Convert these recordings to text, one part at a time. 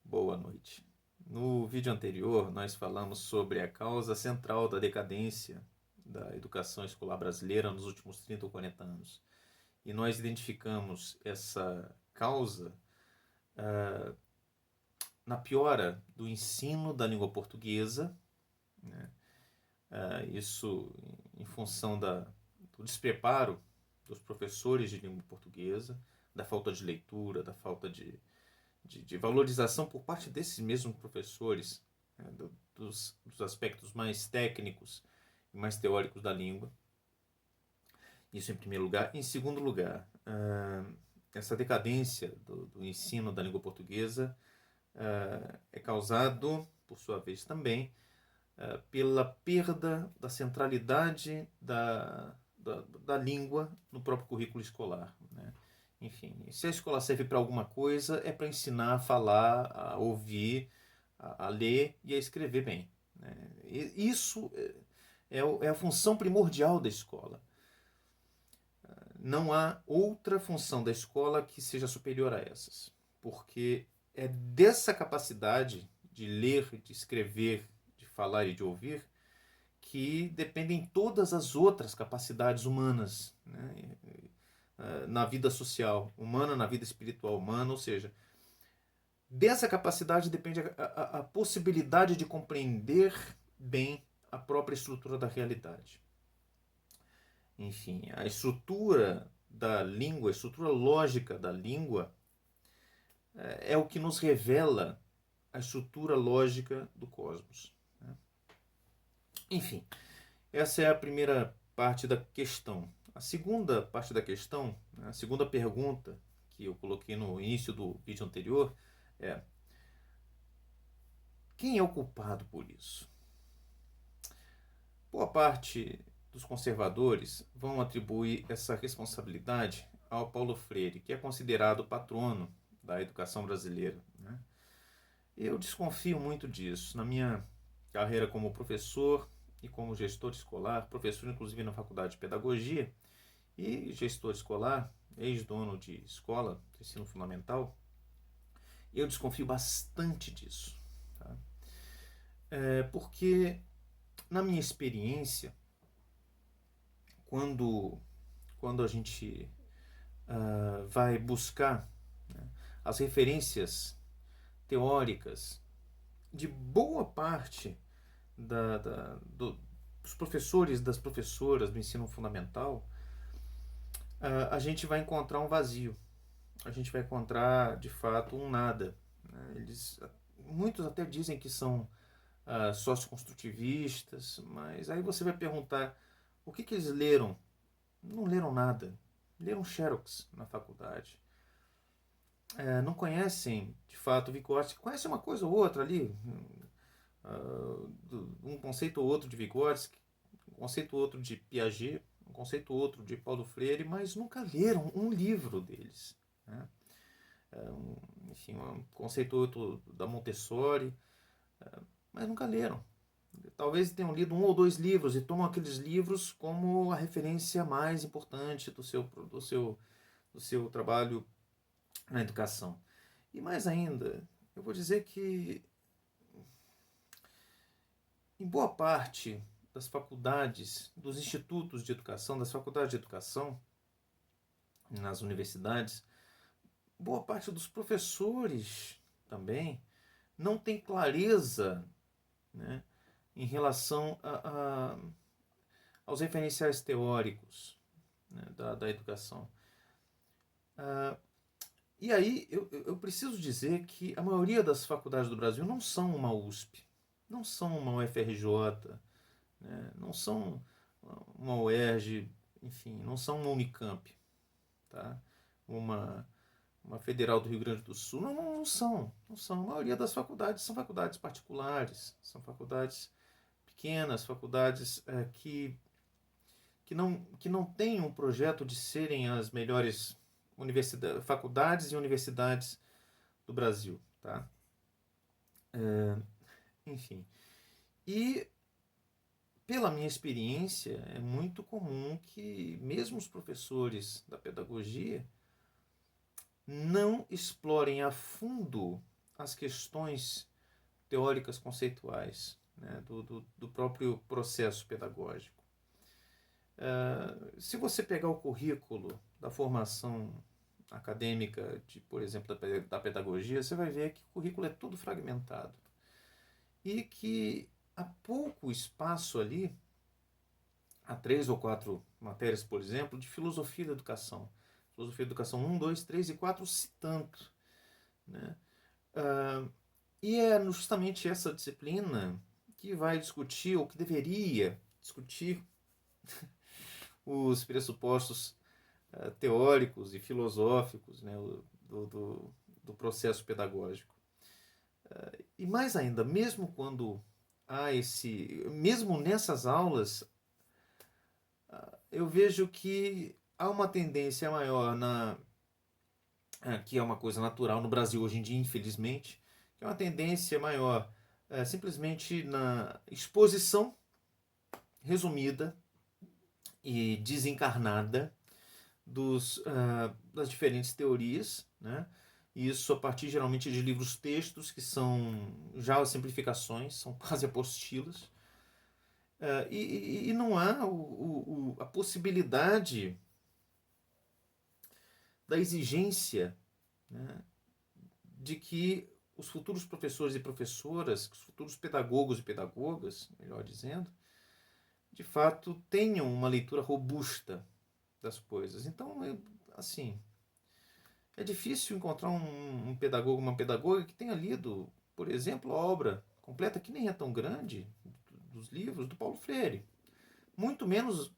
Boa noite. No vídeo anterior, nós falamos sobre a causa central da decadência da educação escolar brasileira nos últimos 30 ou 40 anos. E nós identificamos essa causa na piora do ensino da língua portuguesa, né? Isso em função do despreparo dos professores de língua portuguesa, da falta de leitura, da falta de valorização por parte desses mesmos professores, né, dos aspectos mais técnicos e mais teóricos da língua. Isso em primeiro lugar. Em segundo lugar, essa decadência do ensino da língua portuguesa é causado, por sua vez também, pela perda da centralidade da língua no próprio currículo escolar, né? Enfim, se a escola serve para alguma coisa, é para ensinar a falar, a ouvir, a ler e a escrever bem, né? Isso é a função primordial da escola. Não há outra função da escola que seja superior a essas, porque é dessa capacidade de ler, de escrever, de falar e de ouvir que dependem todas as outras capacidades humanas, né? Na vida social humana, na vida espiritual humana, ou seja, dessa capacidade depende a possibilidade de compreender bem a própria estrutura da realidade. Enfim, a estrutura da língua, a estrutura lógica da língua é o que nos revela a estrutura lógica do cosmos, né? Enfim, essa é a primeira parte da questão. A segunda parte da questão, a segunda pergunta que eu coloquei no início do vídeo anterior é: quem é o culpado por isso? Boa parte dos conservadores vão atribuir essa responsabilidade ao Paulo Freire, que é considerado o patrono da educação brasileira, né? Eu desconfio muito disso. Na minha carreira como professor e como gestor escolar, professor inclusive na faculdade de pedagogia e gestor escolar, ex-dono de escola de ensino fundamental, eu desconfio bastante disso, tá? Porque, na minha experiência, quando a gente vai buscar, né, as referências teóricas de boa parte dos professores, das professoras do ensino fundamental, a gente vai encontrar um vazio. A gente vai encontrar, de fato, um nada, né? Muitos até dizem que são socioconstrutivistas, mas aí você vai perguntar o que eles leram. Não leram nada. Leram Xerox na faculdade. Não conhecem, de fato, Vygotsky. Conhecem uma coisa ou outra ali, um conceito ou outro de Vygotsky, um conceito ou outro de Piaget, um conceito ou outro de Paulo Freire, mas nunca leram um livro deles, né? Enfim, um conceito ou outro da Montessori, mas nunca leram. Talvez tenham lido um ou dois livros e tomam aqueles livros como a referência mais importante do seu trabalho na educação. E mais ainda, eu vou dizer que em boa parte das faculdades, dos institutos de educação, das faculdades de educação, nas universidades, boa parte dos professores também não tem clareza, né, em relação aos referenciais teóricos, né, da educação. E aí eu preciso dizer que a maioria das faculdades do Brasil não são uma USP, não são uma UFRJ, né, não são uma UERJ, enfim, não são uma Unicamp, tá? uma Federal do Rio Grande do Sul. Não são. Não são. A maioria das faculdades são faculdades particulares, são faculdades pequenas, faculdades que não têm um projeto de serem as melhores faculdades e universidades do Brasil. Tá? Enfim. E, pela minha experiência, é muito comum que mesmo os professores da pedagogia não explorem a fundo as questões teóricas conceituais, né, do próprio processo pedagógico. Se você pegar o currículo da formação acadêmica, por exemplo, da pedagogia, você vai ver que o currículo é todo fragmentado e que há pouco espaço ali, há 3 ou 4 matérias, por exemplo, de filosofia da educação. Filosofia da educação 1, 2, 3 e 4, se tanto, né? E é justamente essa disciplina que vai discutir, ou que deveria discutir, os pressupostos teóricos e filosóficos, né, do processo pedagógico. E mais ainda, mesmo quando há mesmo nessas aulas, eu vejo que há uma tendência maior que é uma coisa natural no Brasil hoje em dia, infelizmente, que é uma tendência maior simplesmente na exposição resumida e desencarnada das diferentes teorias, né? Isso a partir geralmente de livros textos que são já simplificações, são quase apostilas, e não há a possibilidade da exigência, né, de que os futuros professores e professoras, os futuros pedagogos e pedagogas, melhor dizendo, de fato tenham uma leitura robusta das coisas. Então, assim, é difícil encontrar um pedagogo, uma pedagoga que tenha lido, por exemplo, a obra completa, que nem é tão grande, dos livros do Paulo Freire. Muito menos,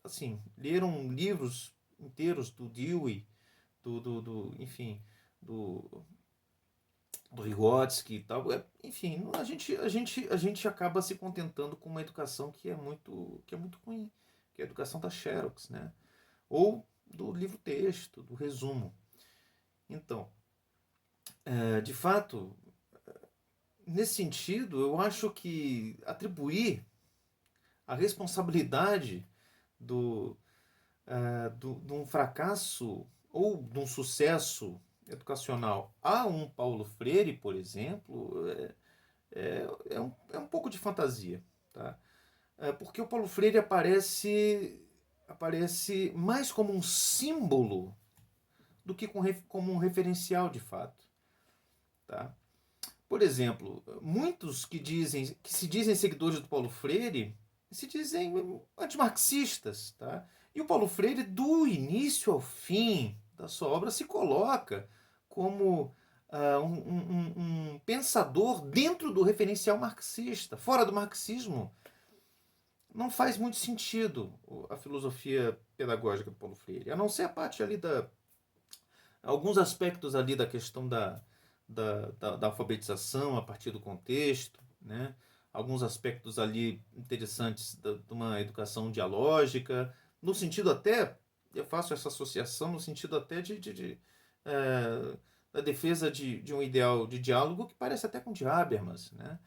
assim, leram livros inteiros do Dewey, enfim, do Vygotsky e tal. Enfim, a gente acaba se contentando com uma educação que é muito ruim, que é a educação da Xerox, né? Ou do livro-texto, do resumo. Então, de fato, nesse sentido, eu acho que atribuir a responsabilidade de um fracasso ou de um sucesso educacional a um Paulo Freire, por exemplo, é um pouco de fantasia. Tá? Porque o Paulo Freire aparece mais como um símbolo do que como um referencial de fato. Tá? Por exemplo, muitos que se dizem seguidores do Paulo Freire se dizem antimarxistas. Tá? E o Paulo Freire, do início ao fim da sua obra, se coloca como um pensador dentro do referencial marxista. Fora do marxismo, não faz muito sentido a filosofia pedagógica do Paulo Freire, a não ser a parte ali alguns aspectos ali da questão da alfabetização a partir do contexto, né? Alguns aspectos ali interessantes de uma educação dialógica, no sentido até, eu faço essa associação no sentido até da defesa de um ideal de diálogo que parece até com de Habermas, né?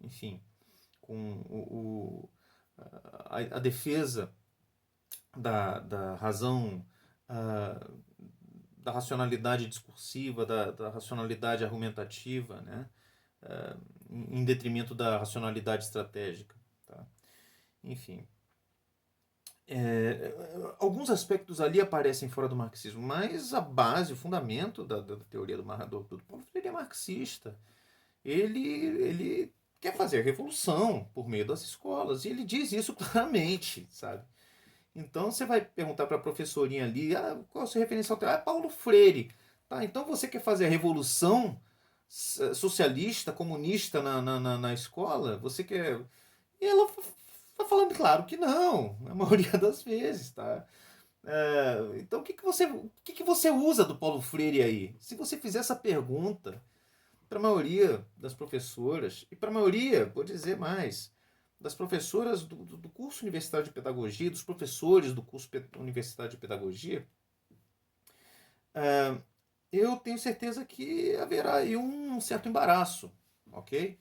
Enfim, com a defesa da razão, da racionalidade discursiva, da racionalidade argumentativa, né? Em detrimento da racionalidade estratégica. Tá? Enfim. Alguns aspectos ali aparecem fora do marxismo, mas a base, o fundamento da teoria do Paulo Freire é marxista. Ele quer fazer a revolução por meio das escolas, e ele diz isso claramente, sabe? Então você vai perguntar para a professorinha ali, qual é o seu referencial teórico? Paulo Freire. Tá, então você quer fazer a revolução socialista, comunista na escola? Você quer... E ela tá falando, claro que não, na maioria das vezes, tá? Então o que você usa do Paulo Freire aí? Se você fizer essa pergunta para a maioria das professoras, e para a maioria, vou dizer mais, das professoras do curso universitário de pedagogia, dos professores do curso universitário de pedagogia, eu tenho certeza que haverá aí um certo embaraço, ok?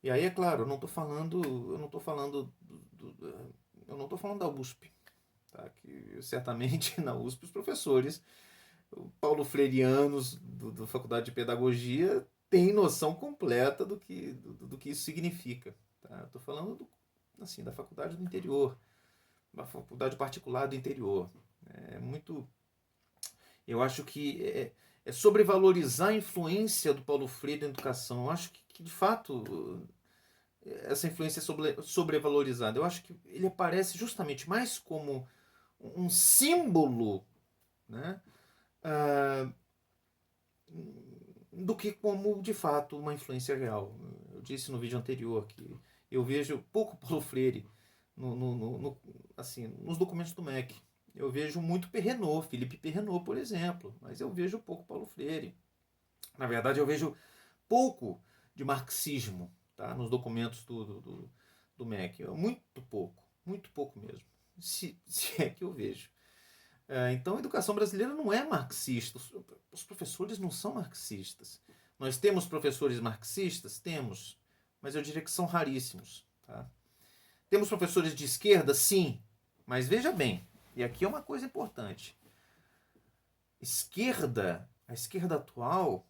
E aí, é claro, eu não estou falando da USP, tá? Que certamente na USP os professores Paulo Freireanos da Faculdade de Pedagogia têm noção completa do que isso significa. Tá? Estou falando assim, da faculdade do interior, uma faculdade particular do interior. É muito. Eu acho que é sobrevalorizar a influência do Paulo Freire na educação. Eu acho que de fato, essa influência é sobrevalorizada. Eu acho que ele aparece justamente mais como um símbolo, né, ah, do que como de fato uma influência real. Eu disse no vídeo anterior que eu vejo pouco Paulo Freire assim, nos documentos do MEC. Eu vejo muito Perrenot, Felipe Perrenot, por exemplo, mas eu vejo pouco Paulo Freire. Na verdade, eu vejo pouco de marxismo, tá, nos documentos do MEC. Muito pouco mesmo, se é que eu vejo. Então, a educação brasileira não é marxista. Os professores não são marxistas. Nós temos professores marxistas? Temos, mas eu diria que são raríssimos. Tá? Temos professores de esquerda? Sim, mas veja bem, e aqui é uma coisa importante. A esquerda atual,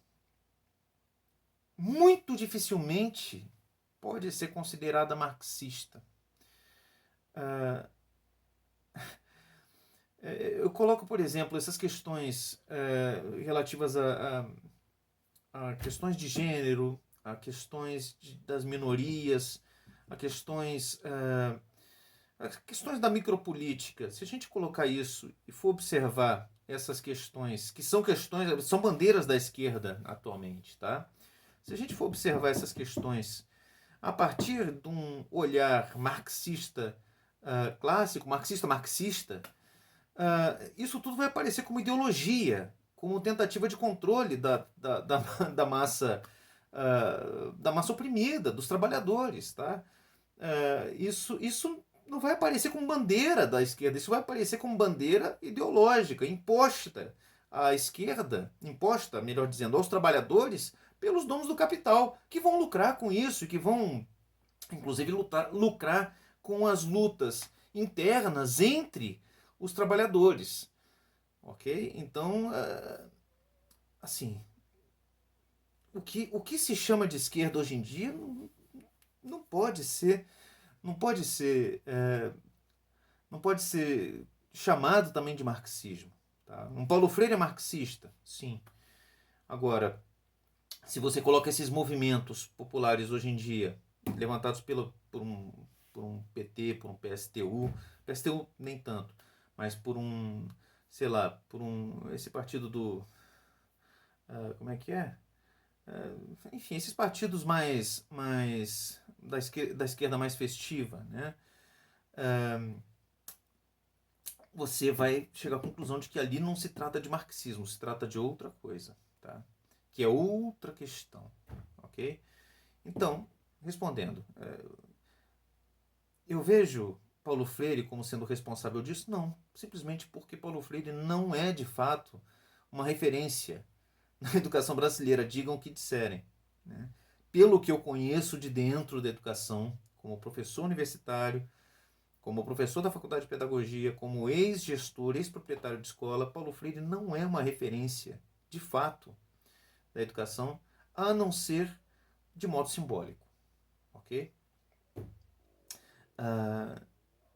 muito dificilmente pode ser considerada marxista. Eu coloco, por exemplo, essas questões relativas a questões de gênero, a questões das minorias, a questões da micropolítica. Se a gente colocar isso e for observar essas questões, que são questões, são bandeiras da esquerda atualmente, tá? Se a gente for observar essas questões a partir de um olhar marxista clássico, marxista, isso tudo vai aparecer como ideologia, como tentativa de controle da massa da massa oprimida, dos trabalhadores. Tá? Isso não vai aparecer como bandeira da esquerda, isso vai aparecer como bandeira ideológica, imposta à esquerda, imposta, melhor dizendo, aos trabalhadores pelos donos do capital, que vão lucrar com isso, que vão, inclusive, lucrar com as lutas internas entre os trabalhadores. Ok? Então, assim, o que se chama de esquerda hoje em dia não pode ser, não pode ser, não pode ser chamado também de marxismo. Tá? Um Paulo Freire é marxista, sim. Agora, se você coloca esses movimentos populares hoje em dia, levantados por um PT, por um PSTU nem tanto, mas por um, sei lá, esse partido como é que é? Enfim, esses partidos mais da esquerda mais festiva, né? Você vai chegar à conclusão de que ali não se trata de marxismo, se trata de outra coisa, tá? Que é outra questão, ok? Então, respondendo, eu vejo Paulo Freire como sendo responsável disso? Não, simplesmente porque Paulo Freire não é, de fato, uma referência na educação brasileira, digam o que disserem. Né? Pelo que eu conheço de dentro da educação, como professor universitário, como professor da Faculdade de Pedagogia, como ex-gestor, ex-proprietário de escola, Paulo Freire não é uma referência, de fato, da educação, a não ser de modo simbólico. Ok?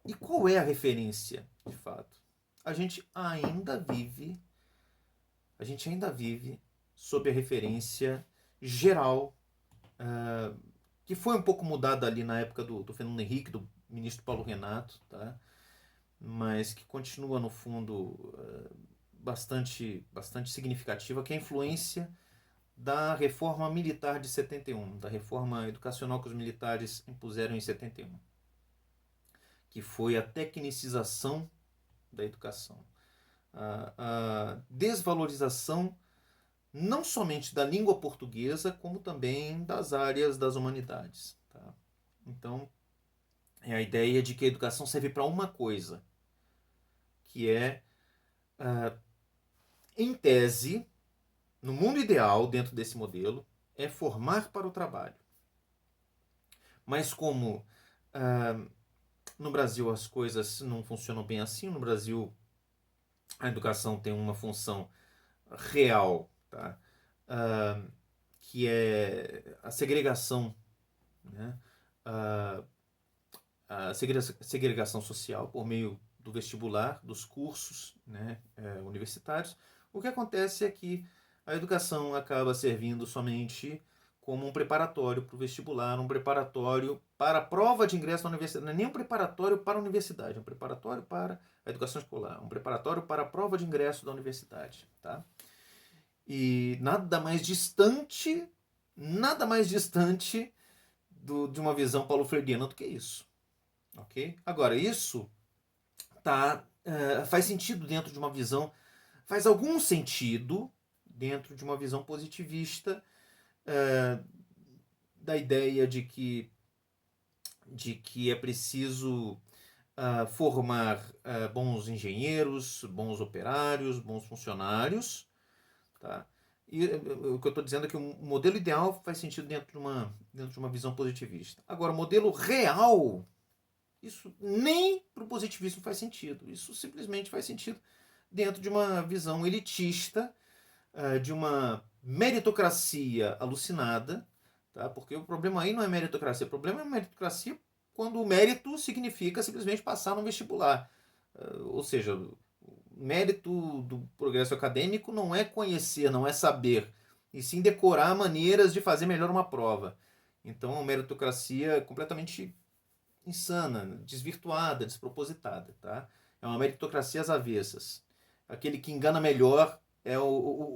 E qual é a referência, de fato? A gente ainda vive sob a referência geral, que foi um pouco mudada ali na época do Fernando Henrique, do ministro Paulo Renato, tá? Mas que continua, no fundo, bastante significativa, que é a influência da reforma militar de 71, da reforma educacional que os militares impuseram em 71, que foi a tecnicização da educação, a desvalorização não somente da língua portuguesa, como também das áreas das humanidades. Tá? Então, é a ideia de que a educação serve para uma coisa, que é, em tese, no mundo ideal, dentro desse modelo, é formar para o trabalho. Mas como no Brasil as coisas não funcionam bem assim, no Brasil a educação tem uma função real, tá? Ah, que é a segregação, né? Ah, a segregação social por meio do vestibular, dos cursos, né, universitários. O que acontece é que a educação acaba servindo somente como um preparatório para o vestibular, um preparatório para a prova de ingresso na universidade. Não é nem um preparatório para a universidade, é um preparatório para a educação escolar, um preparatório para a prova de ingresso da universidade. Tá? E nada mais distante de uma visão paulo-freiriana do que isso. Ok? Agora, isso faz sentido dentro de uma visão, faz algum sentido dentro de uma visão positivista da ideia de que é preciso formar bons engenheiros, bons operários, bons funcionários. Tá? E o que eu estou dizendo é que o modelo ideal faz sentido dentro de uma visão positivista. Agora, o modelo real, isso nem para o positivismo faz sentido. Isso simplesmente faz sentido dentro de uma visão elitista, de uma meritocracia alucinada, tá? Porque o problema aí não é meritocracia, o problema é meritocracia quando o mérito significa simplesmente passar no vestibular. Ou seja, o mérito do progresso acadêmico não é conhecer, não é saber, e sim decorar maneiras de fazer melhor uma prova. Então, a meritocracia é completamente insana, desvirtuada, despropositada. Tá? É uma meritocracia às avessas. Aquele que engana melhor é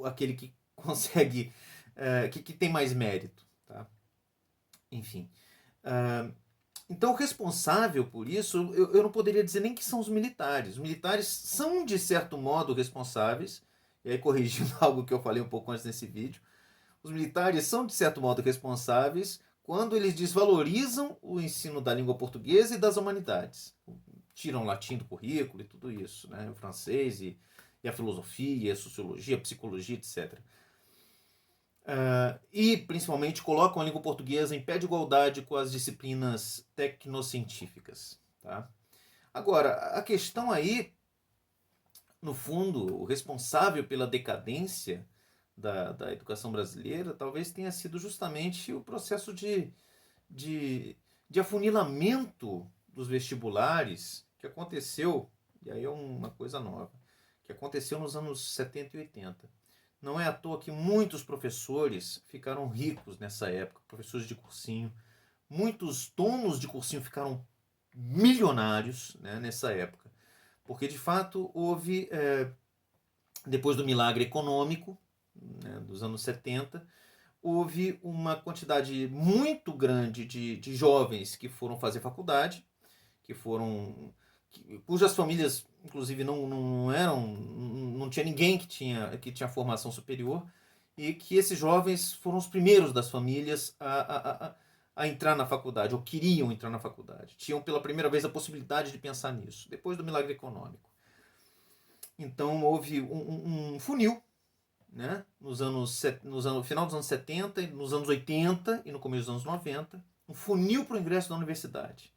aquele que consegue, que tem mais mérito. Tá? Enfim. Então, o responsável por isso, eu não poderia dizer nem que são os militares. Os militares são, de certo modo, responsáveis, e aí corrigindo algo que eu falei um pouco antes nesse vídeo, os militares são, de certo modo, responsáveis quando eles desvalorizam o ensino da língua portuguesa e das humanidades. Tiram o latim do currículo e tudo isso, né? O francês e a filosofia, a sociologia, a psicologia, etc. E, principalmente, colocam a língua portuguesa em pé de igualdade com as disciplinas tecnocientíficas. Tá? Agora, a questão aí, no fundo, o responsável pela decadência da educação brasileira talvez tenha sido justamente o processo de, de afunilamento dos vestibulares que aconteceu, e aí é uma coisa nova, que aconteceu nos anos 70 e 80. Não é à toa que muitos professores ficaram ricos nessa época, professores de cursinho. Muitos donos de cursinho ficaram milionários, né, nessa época. Porque, de fato, houve, depois do milagre econômico, né, dos anos 70, houve uma quantidade muito grande de jovens que foram fazer faculdade, que foram cujas famílias inclusive não eram, não tinha ninguém que tinha formação superior, e que esses jovens foram os primeiros das famílias a entrar na faculdade, ou queriam entrar na faculdade, tinham pela primeira vez a possibilidade de pensar nisso, depois do milagre econômico. Então houve um funil, né, no final dos anos 70, nos anos 80 e no começo dos anos 90, um funil para o ingresso na universidade.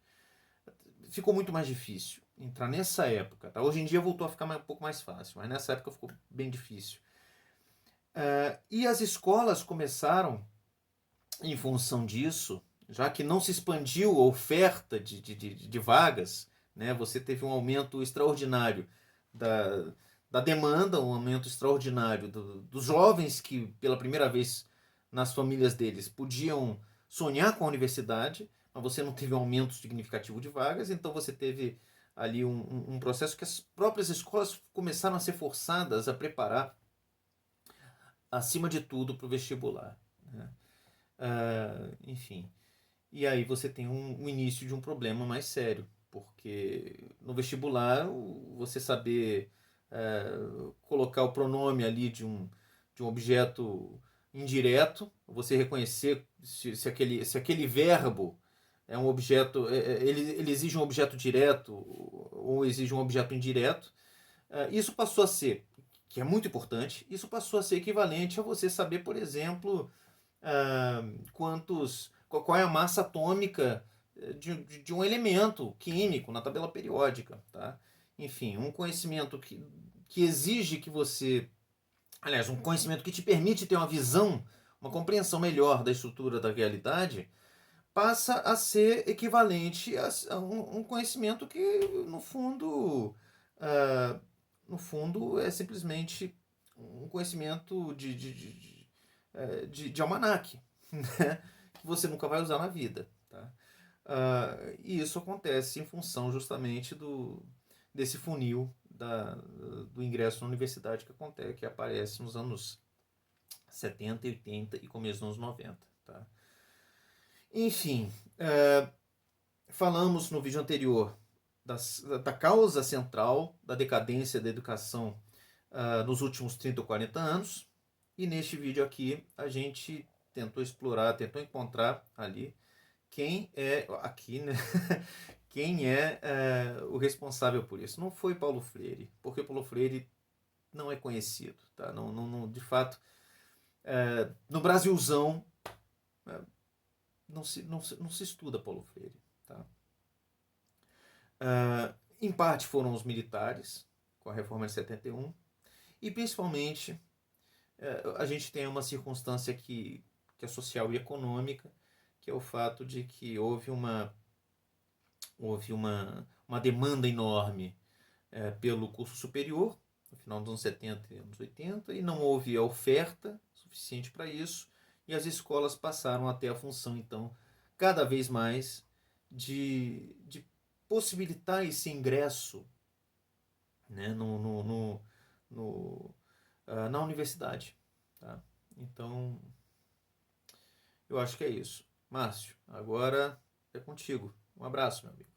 Ficou muito mais difícil entrar nessa época. Tá? Hoje em dia voltou a ficar um pouco mais fácil, mas nessa época ficou bem difícil. E as escolas começaram, em função disso, já que não se expandiu a oferta de vagas, né? Você teve um aumento extraordinário da demanda, um aumento extraordinário dos jovens que, pela primeira vez nas famílias deles, podiam sonhar com a universidade, mas você não teve um aumento significativo de vagas, então você teve ali um processo que as próprias escolas começaram a ser forçadas a preparar, acima de tudo, para o vestibular. Né? Enfim. E aí você tem um início de um problema mais sério, porque no vestibular você saber colocar o pronome ali de um objeto indireto, você reconhecer se aquele verbo é um objeto, ele exige um objeto direto ou exige um objeto indireto. Isso passou a ser, que é muito importante, isso passou a ser equivalente a você saber, por exemplo, qual é a massa atômica de um elemento químico na tabela periódica. Tá? Enfim, um conhecimento que exige que você aliás, um conhecimento que te permite ter uma visão, uma compreensão melhor da estrutura da realidade, passa a ser equivalente a um conhecimento que, no fundo, ah, no fundo é simplesmente um conhecimento de almanaque, né? Que você nunca vai usar na vida. Tá? E isso acontece em função justamente desse funil do ingresso na universidade que aparece nos anos 70 e 80 e começo dos anos 90. Tá? Enfim, falamos no vídeo anterior da causa central da decadência da educação nos últimos 30 ou 40 anos. E neste vídeo aqui a gente tentou explorar, tentou encontrar ali quem é aqui, né? Quem é o responsável por isso. Não foi Paulo Freire, porque Paulo Freire não é conhecido, tá? De fato, no Brasilzão não se estuda Paulo Freire, tá? Em parte foram os militares, com a reforma de 71, e principalmente a gente tem uma circunstância que é social e econômica, que é o fato de que houve uma demanda enorme pelo curso superior, no final dos anos 70 e anos 80, e não houve a oferta suficiente para isso, e as escolas passaram a ter a função, então, cada vez mais de possibilitar esse ingresso, né, na universidade. Tá? Então, eu acho que é isso. Márcio, agora é contigo. Um abraço, meu amigo.